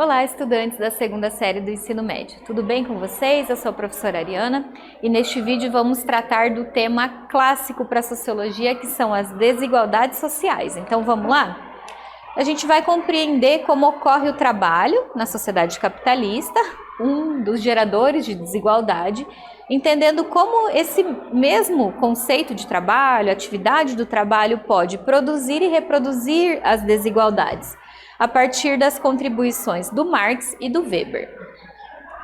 Olá, estudantes da segunda série do ensino médio. Tudo bem com vocês? Eu sou a professora Ariana e neste vídeo vamos tratar do tema clássico para a sociologia, que são as desigualdades sociais. Então vamos lá? A gente vai compreender como ocorre o trabalho na sociedade capitalista, um dos geradores de desigualdade, entendendo como esse mesmo conceito de trabalho, atividade do trabalho, pode produzir e reproduzir as desigualdades, a partir das contribuições do Marx e do Weber.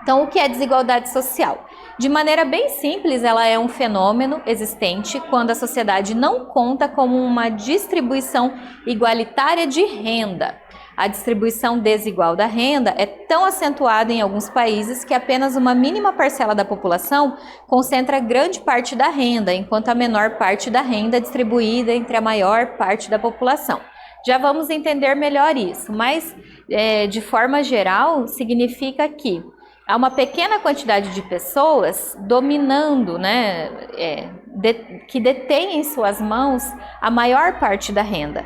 Então, o que é desigualdade social? De maneira bem simples, ela é um fenômeno existente quando a sociedade não conta com uma distribuição igualitária de renda. A distribuição desigual da renda é tão acentuada em alguns países que apenas uma mínima parcela da população concentra grande parte da renda, enquanto a menor parte da renda é distribuída entre a maior parte da população. Já vamos entender melhor isso, mas de forma geral significa que há uma pequena quantidade de pessoas dominando, que detém em suas mãos a maior parte da renda,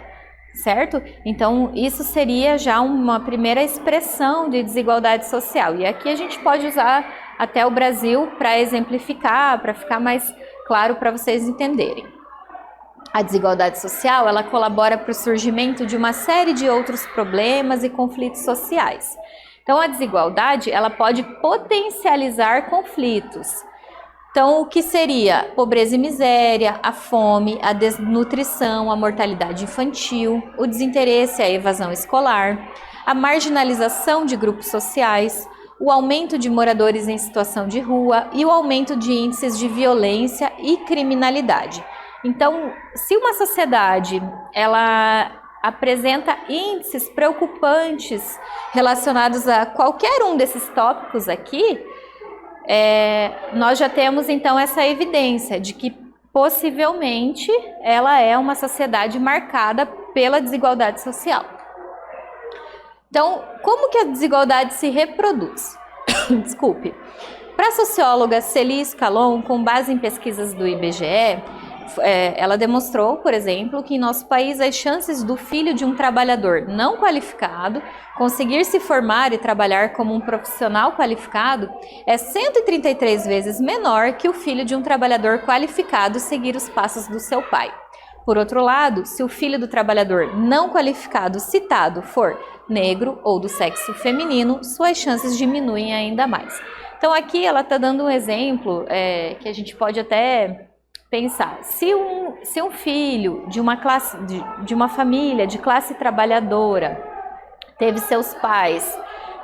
certo? Então isso seria já uma primeira expressão de desigualdade social. E aqui a gente pode usar até o Brasil para exemplificar, para ficar mais claro para vocês entenderem. A desigualdade social, ela colabora para o surgimento de uma série de outros problemas e conflitos sociais. Então, a desigualdade, ela pode potencializar conflitos. Então, o que seria pobreza e miséria, a fome, a desnutrição, a mortalidade infantil, o desinteresse e a evasão escolar, a marginalização de grupos sociais, o aumento de moradores em situação de rua e o aumento de índices de violência e criminalidade. Então, se uma sociedade ela apresenta índices preocupantes relacionados a qualquer um desses tópicos aqui, nós já temos então essa evidência de que possivelmente ela é uma sociedade marcada pela desigualdade social. Então, como que a desigualdade se reproduz? Desculpe. Para a socióloga Célie Scalon, com base em pesquisas do IBGE, ela demonstrou, por exemplo, que em nosso país as chances do filho de um trabalhador não qualificado conseguir se formar e trabalhar como um profissional qualificado é 133 vezes menor que o filho de um trabalhador qualificado seguir os passos do seu pai. Por outro lado, se o filho do trabalhador não qualificado citado for negro ou do sexo feminino, suas chances diminuem ainda mais. Então aqui ela está dando um exemplo que a gente pode até pensar, se um filho de uma família de classe trabalhadora teve seus pais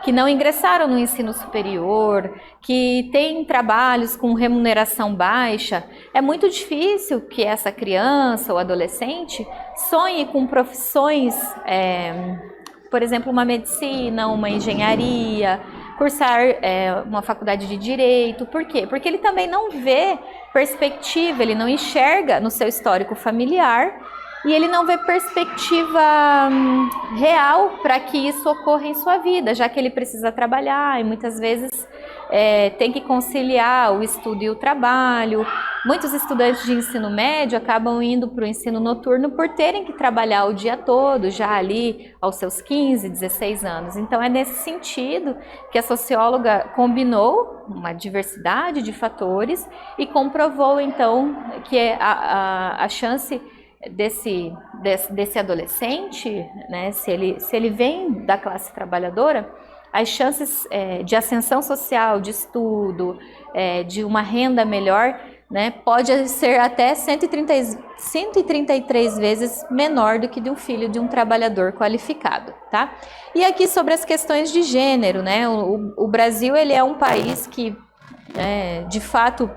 que não ingressaram no ensino superior, que tem trabalhos com remuneração baixa, é muito difícil que essa criança ou adolescente sonhe com profissões, por exemplo, uma medicina, uma engenharia, cursar uma faculdade de direito. Por quê? Porque ele também não vê perspectiva, ele não enxerga no seu histórico familiar e ele não vê perspectiva real para que isso ocorra em sua vida, já que ele precisa trabalhar e muitas vezes tem que conciliar o estudo e o trabalho. Muitos estudantes de ensino médio acabam indo para o ensino noturno por terem que trabalhar o dia todo, já ali aos seus 15, 16 anos. Então é nesse sentido que a socióloga combinou uma diversidade de fatores e comprovou então que a chance desse adolescente, né, se ele vem da classe trabalhadora, as chances de ascensão social, de estudo, de uma renda melhor, né, pode ser até 133 vezes menor do que de um filho de um trabalhador qualificado, tá? E aqui sobre as questões de gênero, né, o Brasil ele é um país que, de fato,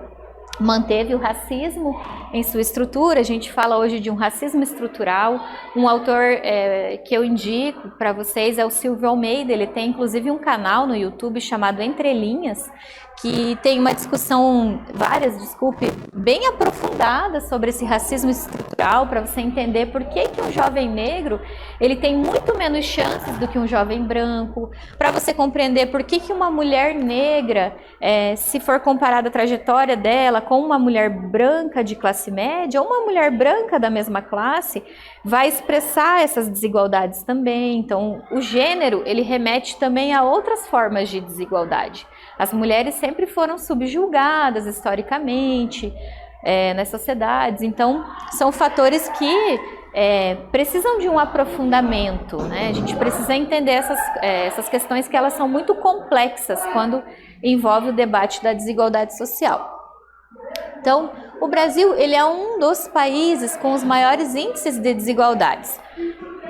manteve o racismo em sua estrutura. A gente fala hoje de um racismo estrutural. Um autor que eu indico para vocês é o Silvio Almeida. Ele tem inclusive um canal no YouTube chamado Entre Linhas, que tem uma discussão, bem aprofundada sobre esse racismo estrutural, para você entender por que um jovem negro ele tem muito menos chances do que um jovem branco, para você compreender por que uma mulher negra, se for comparada a trajetória dela com uma mulher branca de classe média ou uma mulher branca da mesma classe, vai expressar essas desigualdades também. Então, o gênero, ele remete também a outras formas de desigualdade. As mulheres sempre foram subjugadas historicamente nas sociedades, então são fatores que precisam de um aprofundamento, né? A gente precisa entender essas questões que elas são muito complexas quando envolve o debate da desigualdade social. Então, o Brasil, ele é um dos países com os maiores índices de desigualdades.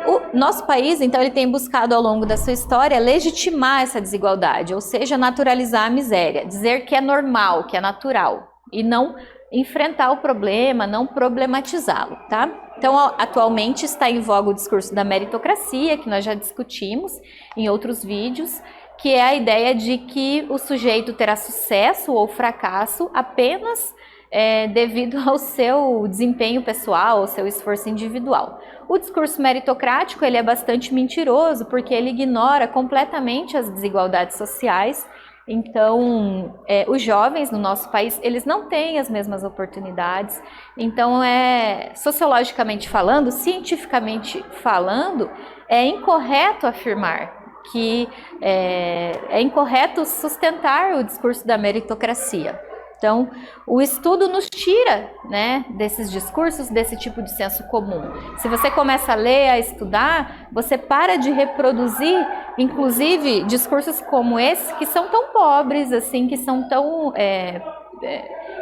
O nosso país, então, ele tem buscado ao longo da sua história legitimar essa desigualdade, ou seja, naturalizar a miséria, dizer que é normal, que é natural, e não enfrentar o problema, não problematizá-lo, tá? Então, atualmente está em voga o discurso da meritocracia, que nós já discutimos em outros vídeos, que é a ideia de que o sujeito terá sucesso ou fracasso apenas devido ao seu desempenho pessoal, ao seu esforço individual. O discurso meritocrático, ele é bastante mentiroso, porque ele ignora completamente as desigualdades sociais. Então, os jovens no nosso país, eles não têm as mesmas oportunidades. Então, sociologicamente falando, cientificamente falando, é incorreto afirmar que é incorreto sustentar o discurso da meritocracia. Então, o estudo nos tira, né, desses discursos, desse tipo de senso comum. Se você começa a ler, a estudar, você para de reproduzir, inclusive, discursos como esse, que são tão pobres, assim, que são tão...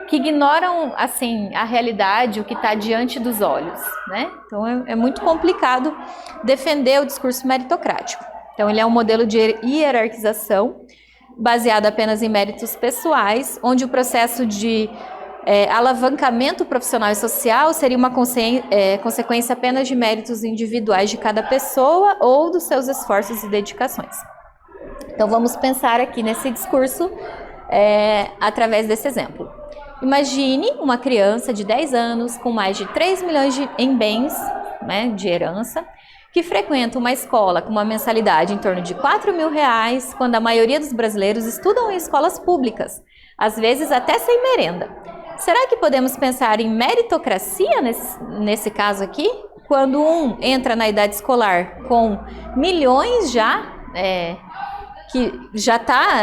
que ignoram, assim, a realidade, o que está diante dos olhos, né? Então, é muito complicado defender o discurso meritocrático. Então, ele é um modelo de hierarquização baseado apenas em méritos pessoais, onde o processo de alavancamento profissional e social seria uma consequência apenas de méritos individuais de cada pessoa ou dos seus esforços e dedicações. Então, vamos pensar aqui nesse discurso através desse exemplo. Imagine uma criança de 10 anos com mais de 3 milhões em bens, né, de herança, que frequenta uma escola com uma mensalidade em torno de R$4.000, quando a maioria dos brasileiros estudam em escolas públicas, às vezes até sem merenda. Será que podemos pensar em meritocracia nesse caso aqui? Quando um entra na idade escolar com milhões já, que já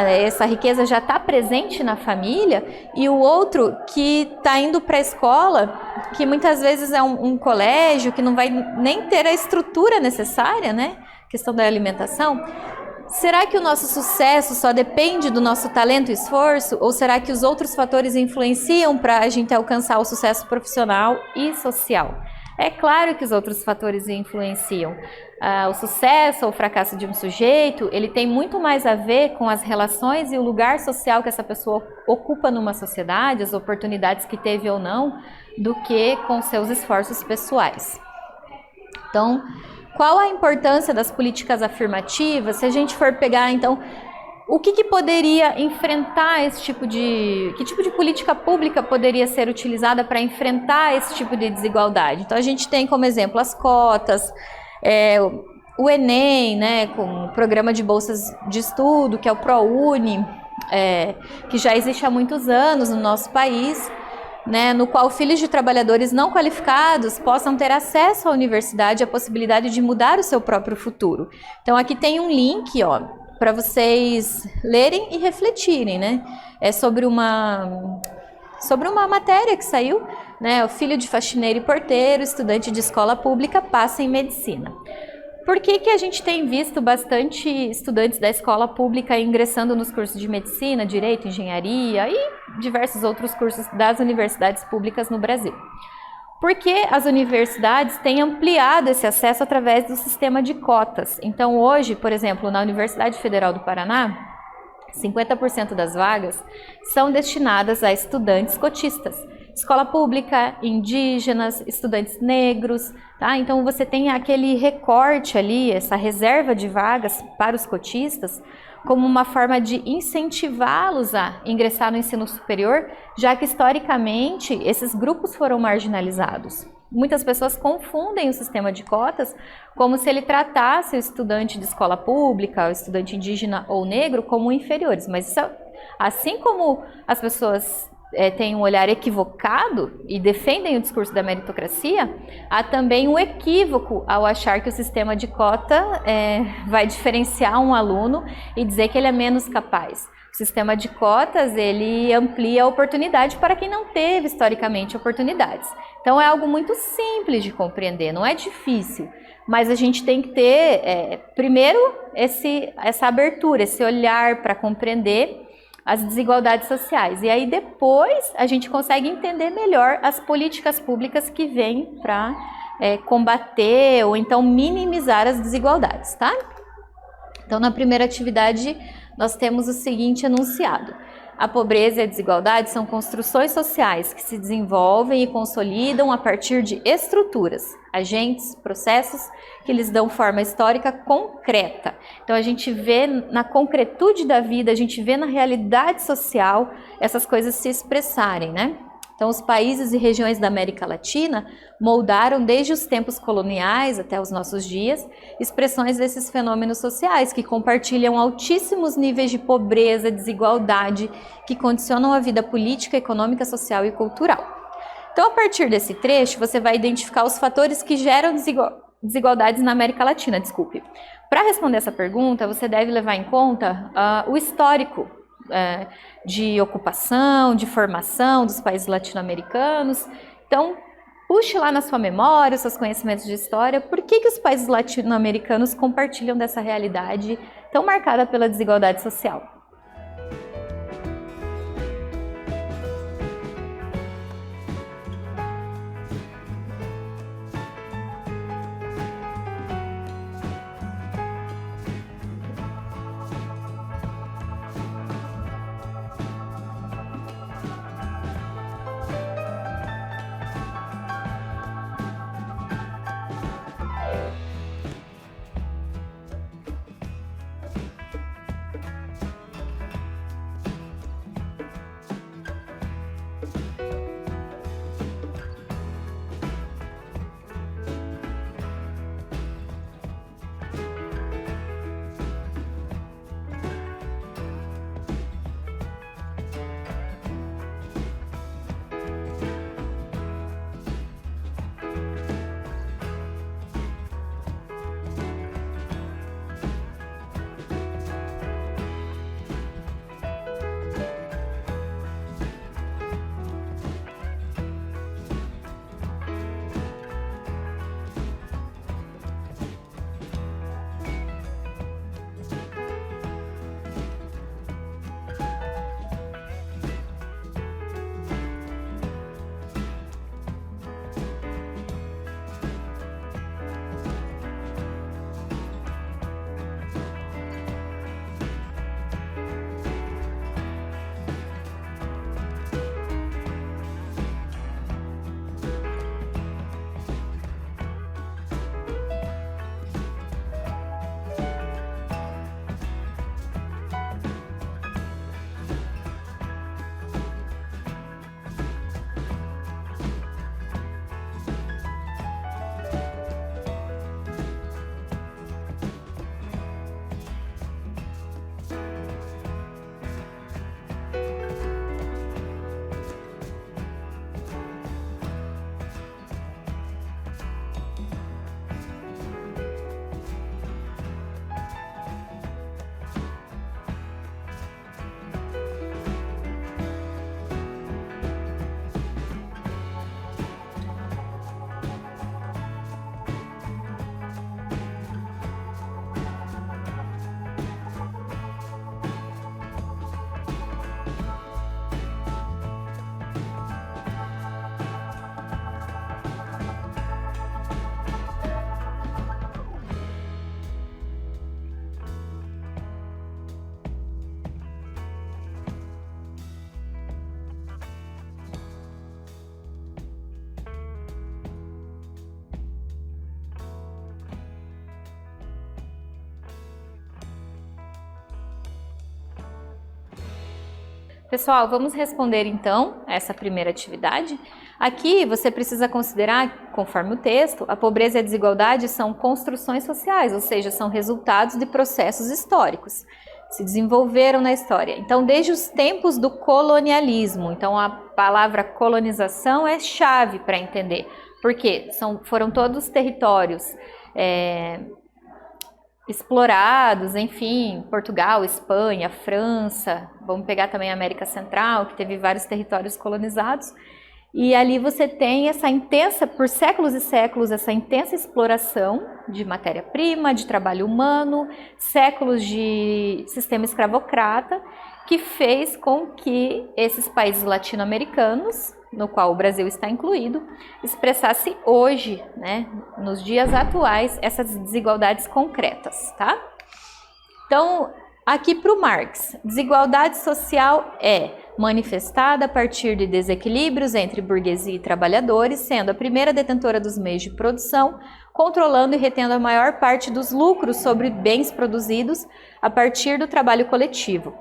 essa riqueza já está presente na família, e o outro que está indo para a escola, que muitas vezes é um colégio que não vai nem ter a estrutura necessária, né? Questão da alimentação. Será que o nosso sucesso só depende do nosso talento e esforço? Ou será que os outros fatores influenciam para a gente alcançar o sucesso profissional e social? É claro que os outros fatores influenciam. O sucesso ou o fracasso de um sujeito, ele tem muito mais a ver com as relações e o lugar social que essa pessoa ocupa numa sociedade, as oportunidades que teve ou não, do que com seus esforços pessoais. Então, qual a importância das políticas afirmativas? Se a gente for pegar, então, o que poderia enfrentar esse tipo de... Que tipo de política pública poderia ser utilizada para enfrentar esse tipo de desigualdade? Então, a gente tem como exemplo as cotas, o Enem, né, com o programa de bolsas de estudo, que é o ProUni, que já existe há muitos anos no nosso país, né, no qual filhos de trabalhadores não qualificados possam ter acesso à universidade, a possibilidade de mudar o seu próprio futuro. Então, aqui tem um link, ó, para vocês lerem e refletirem, né? É sobre uma matéria que saiu, né? O filho de faxineiro e porteiro, estudante de escola pública, passa em medicina. Por que a gente tem visto bastante estudantes da escola pública ingressando nos cursos de medicina, direito, engenharia e diversos outros cursos das universidades públicas no Brasil? Porque as universidades têm ampliado esse acesso através do sistema de cotas. Então, hoje, por exemplo, na Universidade Federal do Paraná, 50% das vagas são destinadas a estudantes cotistas. Escola pública, indígenas, estudantes negros, tá? Então, você tem aquele recorte ali, essa reserva de vagas para os cotistas, como uma forma de incentivá-los a ingressar no ensino superior, já que historicamente esses grupos foram marginalizados. Muitas pessoas confundem o sistema de cotas como se ele tratasse o estudante de escola pública, o estudante indígena ou negro como inferiores, mas isso, assim como as pessoas têm um olhar equivocado e defendem o discurso da meritocracia, há também um equívoco ao achar que o sistema de cota vai diferenciar um aluno e dizer que ele é menos capaz. O sistema de cotas, ele amplia a oportunidade para quem não teve historicamente oportunidades. Então é algo muito simples de compreender, não é difícil, mas a gente tem que ter, primeiro, essa abertura, esse olhar para compreender as desigualdades sociais. E aí depois a gente consegue entender melhor as políticas públicas que vêm para combater ou então minimizar as desigualdades, tá? Então na primeira atividade nós temos o seguinte enunciado: a pobreza e a desigualdade são construções sociais que se desenvolvem e consolidam a partir de estruturas, agentes, processos que lhes dão forma histórica concreta. Então a gente vê na concretude da vida, a gente vê na realidade social essas coisas se expressarem, né? Então os países e regiões da América Latina moldaram desde os tempos coloniais até os nossos dias expressões desses fenômenos sociais que compartilham altíssimos níveis de pobreza, desigualdade, que condicionam a vida política, econômica, social e cultural. Então, a partir desse trecho, você vai identificar os fatores que geram desigualdades na América Latina, Para responder essa pergunta, você deve levar em conta o histórico de ocupação, de formação dos países latino-americanos. Então, puxe lá na sua memória, os seus conhecimentos de história, por que os países latino-americanos compartilham dessa realidade tão marcada pela desigualdade social. Pessoal, vamos responder então essa primeira atividade. Aqui você precisa considerar, conforme o texto, a pobreza e a desigualdade são construções sociais, ou seja, são resultados de processos históricos. se desenvolveram na história. Então, desde os tempos do colonialismo, então a palavra colonização é chave para entender, porque foram todos territórios explorados, enfim, Portugal, Espanha, França, vamos pegar também a América Central, que teve vários territórios colonizados, e ali você tem essa intensa, por séculos e séculos, essa intensa exploração de matéria-prima, de trabalho humano, séculos de sistema escravocrata, que fez com que esses países latino-americanos, no qual o Brasil está incluído, expressasse hoje, né, nos dias atuais, essas desigualdades concretas, tá? Então, aqui para o Marx, desigualdade social é manifestada a partir de desequilíbrios entre burguesia e trabalhadores, sendo a primeira detentora dos meios de produção, controlando e retendo a maior parte dos lucros sobre bens produzidos a partir do trabalho coletivo.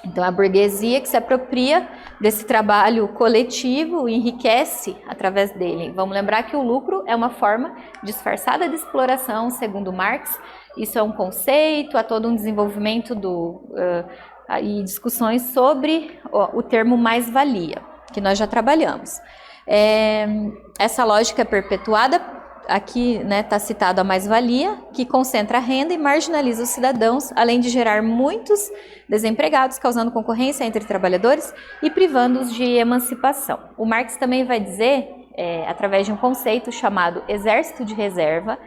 Então, a burguesia que se apropria desse trabalho coletivo e enriquece através dele. Vamos lembrar que o lucro é uma forma disfarçada de exploração, segundo Marx. Isso é um conceito, há todo um desenvolvimento e discussões sobre o termo mais-valia, que nós já trabalhamos. Essa lógica é perpetuada. Aqui está citado a mais-valia, que concentra a renda e marginaliza os cidadãos, além de gerar muitos desempregados, causando concorrência entre trabalhadores e privando-os de emancipação. O Marx também vai dizer, através de um conceito chamado exército de reserva,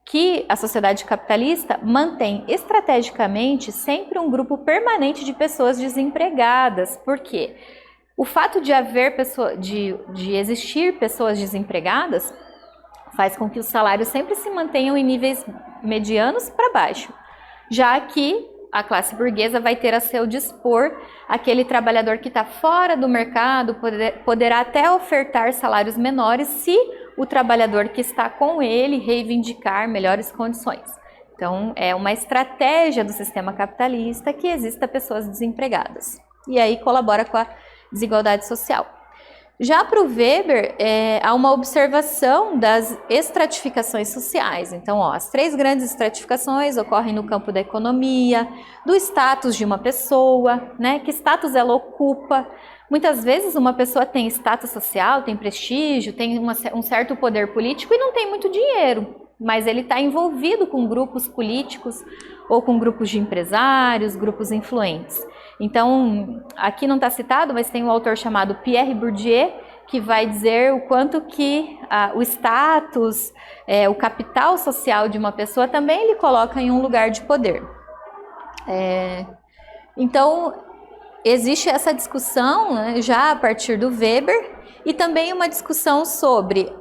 que a sociedade capitalista mantém estrategicamente sempre um grupo permanente de pessoas desempregadas. Por quê? O fato de existir pessoas desempregadas faz com que os salários sempre se mantenham em níveis medianos para baixo, já que a classe burguesa vai ter a seu dispor aquele trabalhador que está fora do mercado, poderá até ofertar salários menores se o trabalhador que está com ele reivindicar melhores condições. Então, é uma estratégia do sistema capitalista que exista pessoas desempregadas. E aí colabora com a desigualdade social. Já para o Weber, há uma observação das estratificações sociais. Então, as 3 grandes estratificações ocorrem no campo da economia, do status de uma pessoa, né? Que status ela ocupa. Muitas vezes uma pessoa tem status social, tem prestígio, tem um certo poder político e não tem muito dinheiro, mas ele está envolvido com grupos políticos ou com grupos de empresários, grupos influentes. Então, aqui não está citado, mas tem um autor chamado Pierre Bourdieu, que vai dizer o quanto que o status, o capital social de uma pessoa também ele coloca em um lugar de poder. Então, existe essa discussão, né, já a partir do Weber, e também uma discussão sobre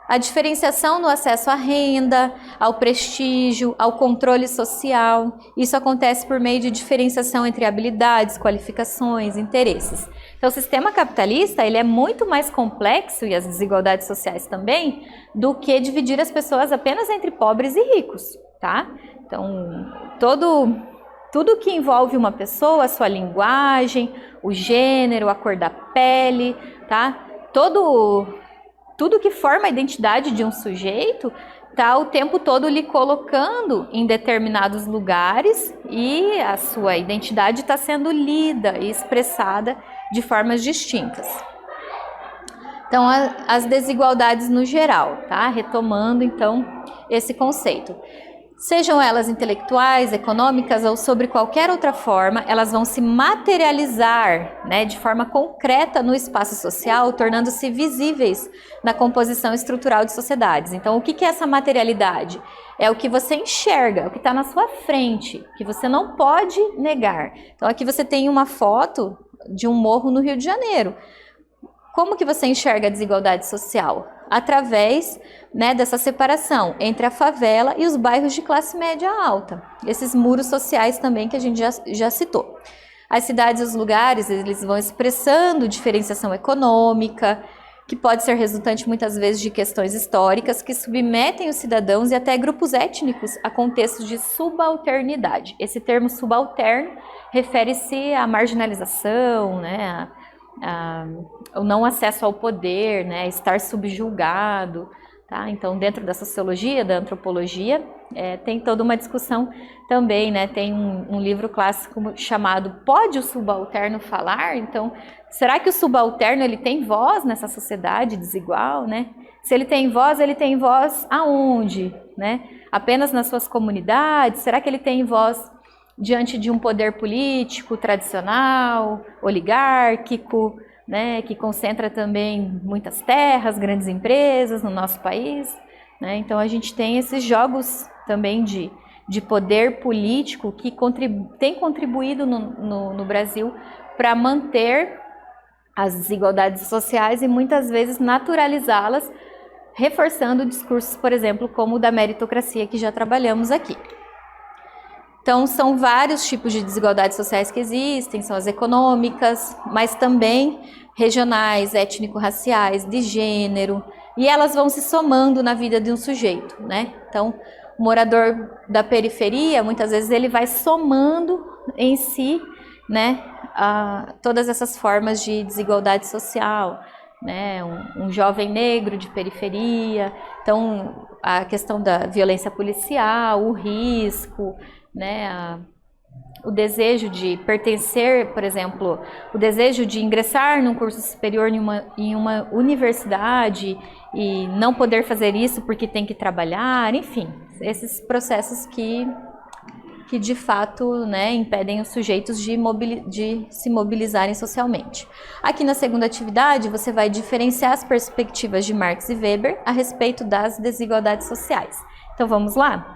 a diferenciação no acesso à renda, ao prestígio, ao controle social. Isso acontece por meio de diferenciação entre habilidades, qualificações, interesses. Então, o sistema capitalista ele é muito mais complexo, e as desigualdades sociais também, do que dividir as pessoas apenas entre pobres e ricos, tá? Então, tudo que envolve uma pessoa, a sua linguagem, o gênero, a cor da pele, tá? Tudo que forma a identidade de um sujeito está o tempo todo lhe colocando em determinados lugares e a sua identidade está sendo lida e expressada de formas distintas. Então, as desigualdades no geral, tá? Retomando, então, esse conceito. Sejam elas intelectuais, econômicas ou sobre qualquer outra forma, elas vão se materializar, né, de forma concreta no espaço social, tornando-se visíveis na composição estrutural de sociedades. Então, o que é essa materialidade? É o que você enxerga, é o que está na sua frente, que você não pode negar. Então, aqui você tem uma foto de um morro no Rio de Janeiro. Como que você enxerga a desigualdade social? Através, né, dessa separação entre a favela e os bairros de classe média alta. Esses muros sociais também que a gente já citou. As cidades e os lugares, eles vão expressando diferenciação econômica, que pode ser resultante muitas vezes de questões históricas que submetem os cidadãos e até grupos étnicos a contextos de subalternidade. Esse termo subalterno refere-se à marginalização, né, o não acesso ao poder, né, estar subjugado, Tá? Então, dentro da sociologia, da antropologia, tem toda uma discussão também, né? Tem um livro clássico chamado Pode o Subalterno Falar? Então, será que o subalterno ele tem voz nessa sociedade desigual, né? Se ele tem voz aonde, né? Apenas nas suas comunidades? Será que ele tem voz diante de um poder político tradicional, oligárquico, né, que concentra também muitas terras, grandes empresas no nosso país, né? Então a gente tem esses jogos também de poder político que tem contribuído no Brasil para manter as desigualdades sociais e muitas vezes naturalizá-las, reforçando discursos, por exemplo, como o da meritocracia que já trabalhamos aqui. Então, são vários tipos de desigualdades sociais que existem, são as econômicas, mas também regionais, étnico-raciais, de gênero, e elas vão se somando na vida de um sujeito, né? Então, o morador da periferia, muitas vezes, ele vai somando em si, né, todas essas formas de desigualdade social, né? Um jovem negro de periferia, então, a questão da violência policial, o risco, né, o desejo de pertencer, por exemplo, o desejo de ingressar num curso superior em uma universidade e não poder fazer isso porque tem que trabalhar, enfim, esses processos que de fato, né, impedem os sujeitos de se mobilizarem socialmente. Aqui na segunda atividade, você vai diferenciar as perspectivas de Marx e Weber a respeito das desigualdades sociais. Então vamos lá?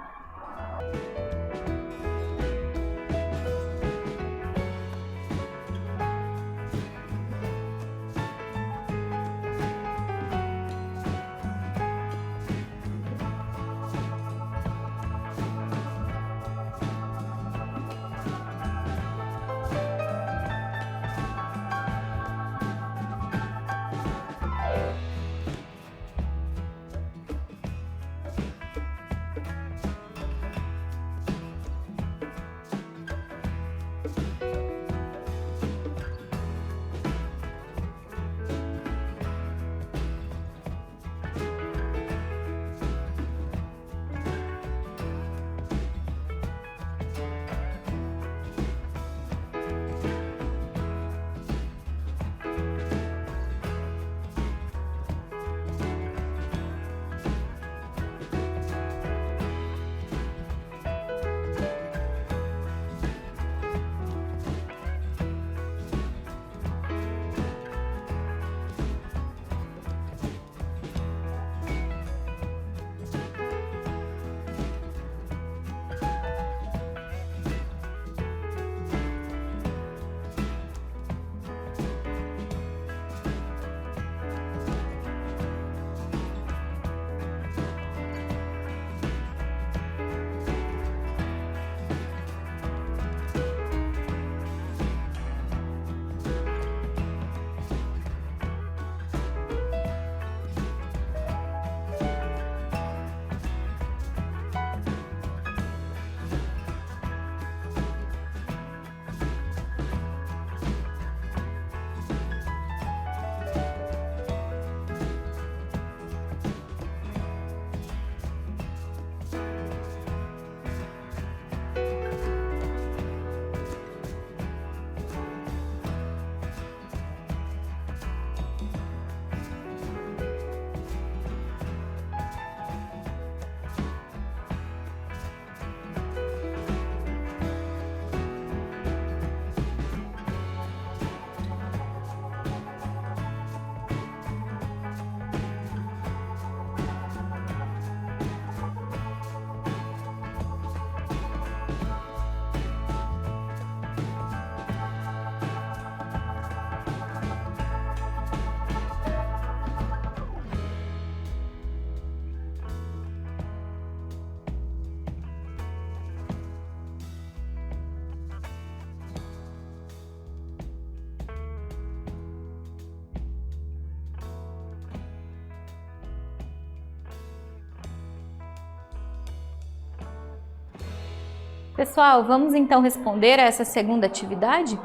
Pessoal, vamos então responder a essa segunda atividade.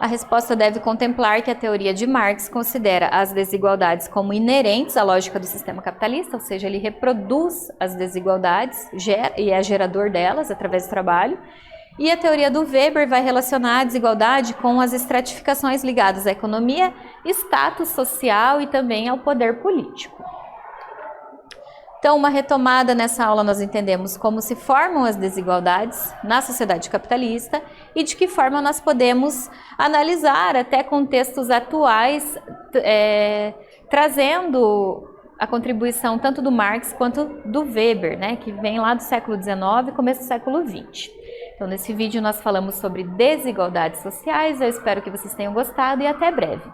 A resposta deve contemplar que a teoria de Marx considera as desigualdades como inerentes à lógica do sistema capitalista, ou seja, ele reproduz as desigualdades e é gerador delas através do trabalho. E a teoria do Weber vai relacionar a desigualdade com as estratificações ligadas à economia, status social e também ao poder político. Então, uma retomada nessa aula, nós entendemos como se formam as desigualdades na sociedade capitalista e de que forma nós podemos analisar até contextos atuais, trazendo a contribuição tanto do Marx quanto do Weber, né, que vem lá do século XIX e começo do século XX. Então, nesse vídeo nós falamos sobre desigualdades sociais, eu espero que vocês tenham gostado e até breve.